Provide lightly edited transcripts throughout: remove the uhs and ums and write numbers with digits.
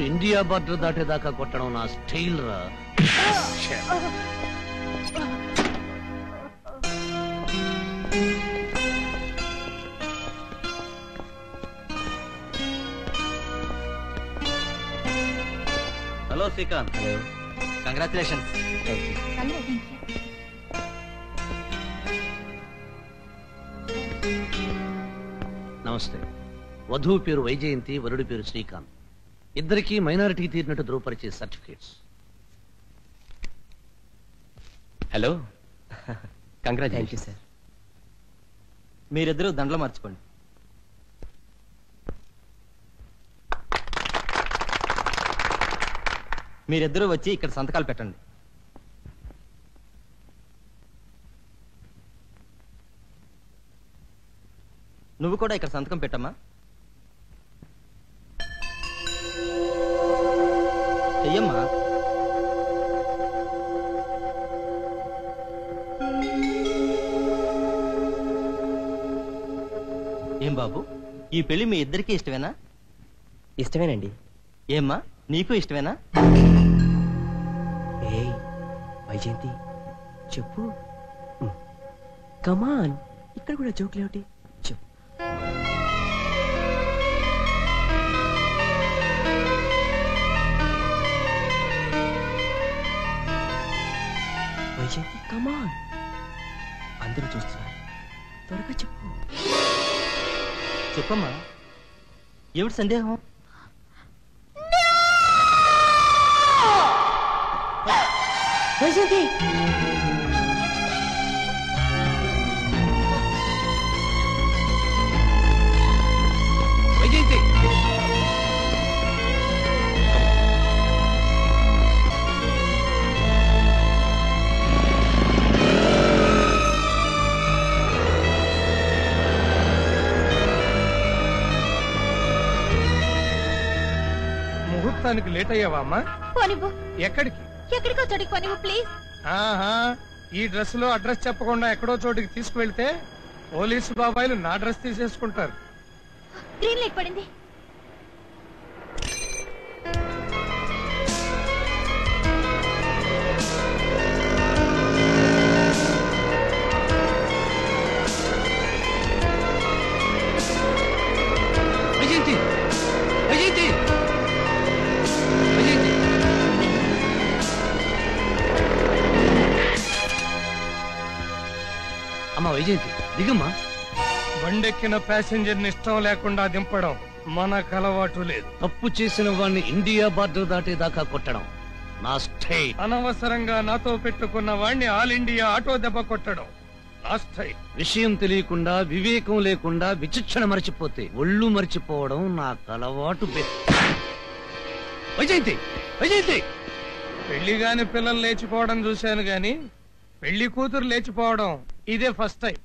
India border దాటేదాకా కొట్టడం నా style రా. హలో శ్రీకాంత్. Hello, congratulations. నమస్తే. వధువు పేరు వైజయంతి, వరుడి పేరు శ్రీకాంత్. ఇద్దరికి మైనారిటీ తీరినట్టు ధృవపరిచే సర్టిఫికేట్స్. Hello, congratulations sir. మీరిద్దరూ దండలు మార్చుకోండి. మీరిద్దరూ వచ్చి ఇక్కడ సంతకాలు పెట్టండి. నువ్వు కూడా ఇక్కడ సంతకం పెట్టమ్మా. చెయ్యమ్మా. ఏం బాబు, ఈ పెళ్లి మీ ఇద్దరికీ ఇష్టమేనా? ఇష్టమేనండి. ఏమ్మా, నీకు ఇష్టమేనా? ఏయ్ వైజయంతి, చెప్పు. కమాన్, ఇక్కడ కూడా జోక్లేమిటి? చెప్పు. వైజయంతి, కమాన్, అందరూ చూస్తున్నారు, త్వరగా చెప్పు. చెప్పమ్మా, ఏమిటి సందేహం? వైజయంతి, వైజయంతి, ముహూర్తానికి లేట్ అయ్యావా అమ్మా? ఎక్కడికి? ఎక్కడికో చోటికి పోనివ్వు ప్లీజ్. ఆహా, ఈ డ్రెస్ లో అడ్రస్ చెప్పకుండా ఎక్కడో చోటికి తీసుకువెళ్తే పోలీసు బాబాయిలు నా డ్రెస్ తీసేసుకుంటారు. గ్రీన్ లైట్ పడింది. వైజయంతి, వైజయంతి, వైజయంతి. అమ్మా వైజయంతి, దిగమ్మా. బండెక్కిన ప్యాసింజర్ ని ఇష్టం లేకుండా దింపడం మనకు అలవాటు లేదు. తప్పు చేసిన వాడిని ఇండియా బార్డర్ దాటేదాకా కొట్టడం నా స్టైల్. అనవసరంగా నాతో పెట్టుకున్న వాడిని ఆల్ ఇండియా ఆటో దెబ్బ కొట్టడం నా స్టైల్. విషయం తెలియకుండా, వివేకం లేకుండా విచక్షణ మర్చిపోతే ఒళ్ళు మర్చిపోవడం నాకు అలవాటు. వైజయంతి, వైజయంతి. పెళ్లి గాని పిల్లలు లేచిపోవడం చూశాను గాని పెళ్లి కూతురు లేచిపోవడం ఇదే ఫస్ట్ టైం.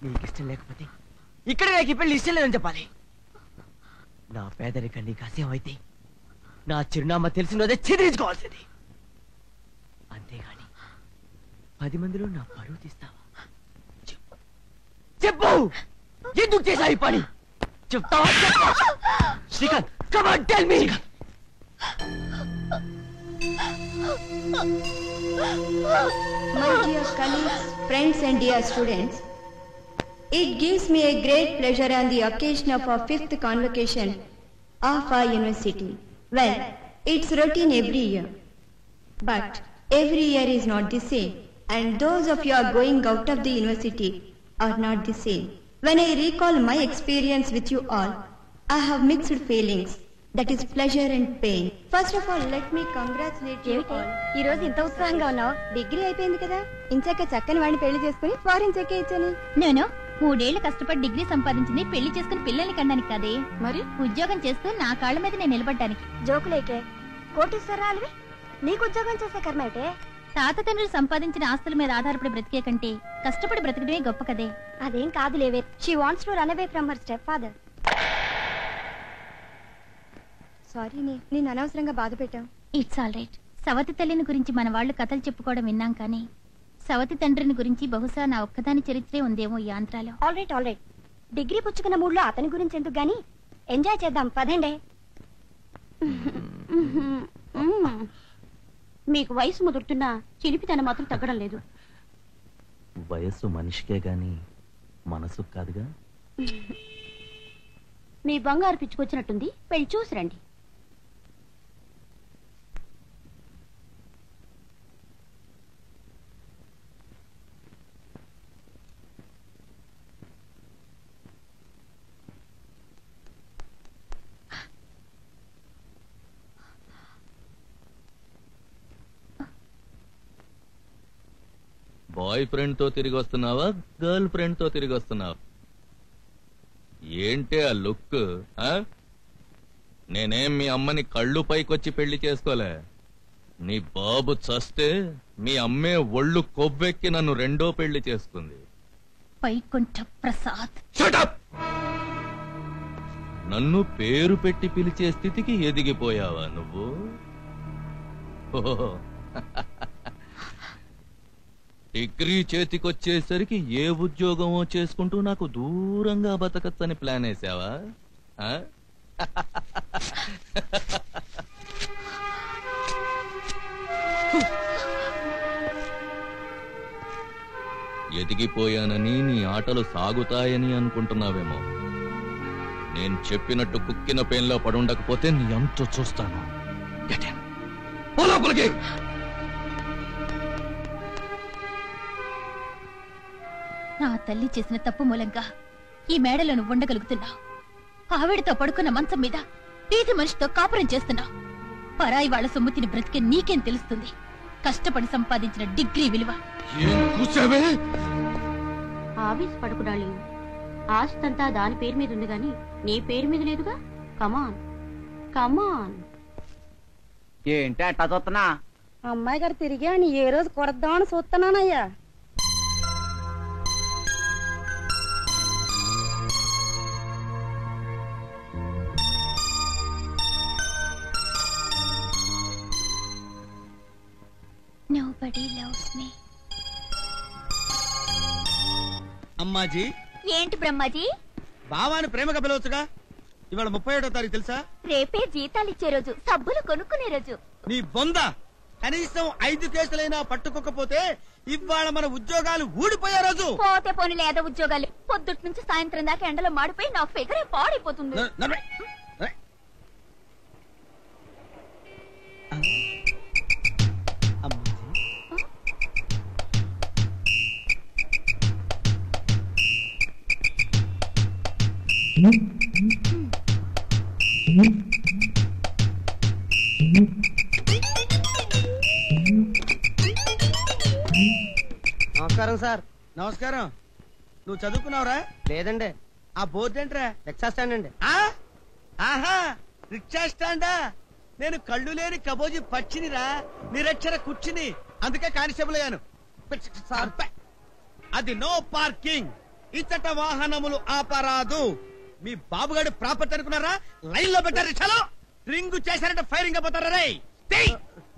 నీకు ఇష్టం లేకపోతే ఇక్కడ నాకు ఈ పెళ్లి ఇష్టం లేదని చెప్పాలి. నా పేదరికం నీకు అసహ్యం అయితే నా చిరునామా తెలిసినదే చెదిరించుకోవాల్సింది. అంతేగాని 10 మందిలో నా పరువు తీస్తావా? చెప్పు, ఎందుకు చేశావు ఈ పని? చెప్తావా? Srikanth, come on tell me. My dear colleagues, friends and dear students, it gives me a great pleasure on the occasion of our 5th convocation of our university. Well, it's routine every year. But every year is not the same. And those of you are going out of the university are not the same. When I recall my experience with you all, I have mixed feelings. That is pleasure and pain. First of all, let me congratulate you all. ఈ రోజు ఇంత ఉత్సాహంగా ఉన్నావు? Degree అయిపోయింది కదా, ఇంచాక చక్కని వాడిని పెళ్లి చేసుకుని ఫారిన్ చెక్కే ఇచ్చాను. నేను 3 ఏళ్లు కష్టపడి డిగ్రీ సంపాదించింది పెళ్లి చేసుకుని పిల్లల్ని కనడానికి కాదే, మరి ఉద్యోగం చేస్తూ నా కాళ్ళ మీద నేను నిలబడ్డానికి. జోకులేకే, కోటీశ్వరాలివి నీకు ఉద్యోగం చేసే కర్మ అయితే. తాత తండ్రులు సంపాదించిన ఆస్తుల మీద ఆధారపడి బ్రతికే కంటే కష్టపడి బ్రతకడమే గొప్ప కదే. అదేం కాదు లేవే. She wants to run away from her step father. Sorry నేను అనవసరంగా బాధ పెట్టాను. It's all right. సవతి తల్లిని గురించి మన వాళ్ళు కథలు చెప్పుకోవడం విన్నాం, కానీ సవతి తండ్రిని గురించి బహుశా నా ఒక్కదాని చరిత్రే ఉందేమో ఈ ఆంధ్రాలో. All right. డిగ్రీ పుచ్చుకున్న మూడ్లో అతని గురించి ఎందుకు గానీ ఎంజాయ్ చేద్దాం పదండి. మీకు వయసు ముదురుతున్నా చిలిపితనం మాత్రం తగ్గడం లేదు. వయస్సు మనిషికే గాని మనసు కాదుగా. మీ బంగారు పిచ్చుకొచ్చినట్టుంది, పెళ్లి చూసి రండి. బాయ్ ఫ్రెండ్ తో తిరిగి వస్తున్నావా, గర్ల్ ఫ్రెండ్ తో తిరిగి వస్తున్నావా? ఏంటే ఆ లుక్? నేనేం మీ అమ్మని కళ్ళు పైకొచ్చి పెళ్లి చేసుకోలే. నీ బాబు చస్తే మీ అమ్మే ఒళ్ళు కొవ్వెక్కి నన్ను రెండో పెళ్లి చేసుకుంది. వైకుంఠ ప్రసాద్, నన్ను పేరు పెట్టి పిలిచే స్థితికి ఎదిగిపోయావా నువ్వు? డిగ్రీ చేతికొచ్చేసరికి ఏ ఉద్యోగమో చేసుకుంటూ నాకు దూరంగా బతకచ్చని ప్లాన్ వేసావా? ఎదిగిపోయానని నీ ఆటలు సాగుతాయని అనుకుంటున్నావేమో. నేను చెప్పినట్టు కుక్కిన పెన్లో పడుండకపోతే నీ అంత చూస్తాను. నా తల్లి చేసిన తప్పు మూలంగా ఈ మేడలో నువ్వు ఉండగలుగుతున్నావు. ఆవిడతో పడుకున్న మంచం మీద వీధి మనిషితో కాపురం చేస్తున్నావు. పరాయి వాళ్ళ సొమ్ముతిని బ్రతికే నీకేం తెలుస్తుంది కష్టపడి సంపాదించిన డిగ్రీ విలువ? ఆఫీస్ పడుకున్నాళ్ళు, ఆస్తంతా దాని పేరు మీద ఉంది గాని నీ పేరు మీద లేదుగా. కమాన్ కమాన్. ఏంటి అట్టా చూస్తున్నా? అమ్మాయి గారు తిరిగి అని ఏ రోజు కొడద్దామని చూస్తున్నానయ్యా. Nobody loves me. అమ్మాజీ. ఏంటి బ్రహ్మాజీ? బావాని ప్రేమగా పిలవచ్చుగా. ఇవాళ 31వ తారీఖు తెలుసా? రేపే జీతాలు ఇచ్చే రోజు, సబ్బులు కొనుక్కునే రోజు. నీ బొంద, కనీసం 5 కేసులైనా పట్టుకోకపోతే ఇవాళ మన ఉద్యోగాలు ఊడిపోయే రోజు. పోతే పోనీ లేదా ఉద్యోగాలు. పొద్దుట్ నుంచి సాయంత్రం దాకా ఎండలో మాడిపోయి నా ఫిగరే పాడైపోతుంది. నమస్కారం సార్. నమస్కారం. నువ్వు చదువుకున్నావురా? లేదండి. ఆ బోర్డు ఏంట్రా? రిక్షా స్టాండ్ అండి. ఆహా, రిక్షా స్టాండా? నేను కళ్ళు లేని కబోజీ పచ్చినిరా, నిరక్షర కుర్చిని, అందుకే కానిస్టేబుల్ అయ్యాను. అది నో పార్కింగ్, ఇచ్చట వాహనములు ఆపరాదు. మీ బాబుగాడి ప్రాపర్టీ అనుకున్నారా? లైన్ లో పెట్టారు రిక్షాలో. రింగు చేశారంటే ఫైరింగ్ అయిపోతారా? రే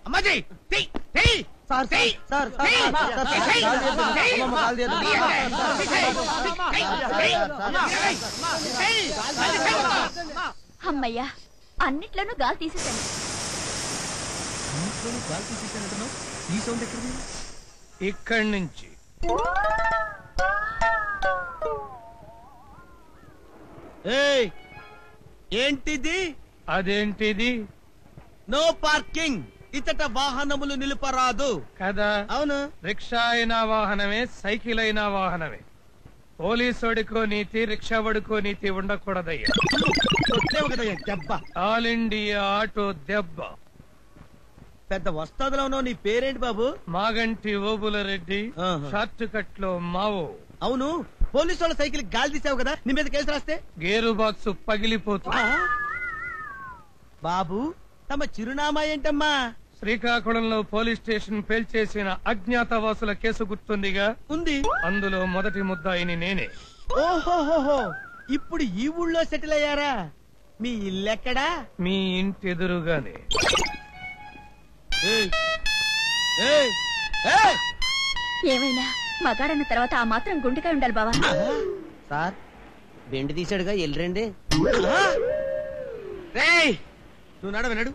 అమ్మాజీ, అమ్మయ్యా, అన్నిట్లోనూ గాలి తీసేసాను. ఇక్కడి నుంచి ఏంటిది? అదేంటిది? నో పార్కింగ్, ఇతట వాహనములు నిలుపరాదు. కదా అవును. రిక్షా అయినా వాహనమే, సైకిల్ అయినా వాహనమే. పోలీసోడికో నీతి, రిక్షావాడికో నీతి ఉండకూడదయ్యా. దెబ్బ. ఆల్ ఇండియా ఆటో దెబ్బ. పెద్ద వస్తాదులో ఉన్నావు. నీ పేరేంటి బాబు? మాగంటి ఓబుల రెడ్డి, ఆహా. షార్ట్ కట్ లో మావో. అవును, పోలీసు వాళ్ళ సైకిల్ గాలి తీసావు కదా, నీ మీద కేసు రాస్తే? గేరు బాక్స్ పగిలిపోతుంది. బాబు, తమ చిరునామా ఏంటమ్మా? శ్రీకాకుళంలో పోలీస్ స్టేషన్ పేల్చేసిన అజ్ఞాతవాసుల కేసు గుర్తుందిగా? ఉంది. అందులో మొదటి ముద్దాయిని నేనే. ఓహోహోహో, ఇప్పుడు ఈ ఊళ్ళో సెటిల్ అయ్యారా? మీ ఇల్లెక్కడా? మీ ఇంటి ఎదురుగానే. ఏమైనా మగాడన్న తర్వాత ఆ మాత్రం గుండెకాయ ఉండాలి బావా. సార్, బెండ్ తీసాడుగా, ఎల్లురండి. నువ్వు నడు.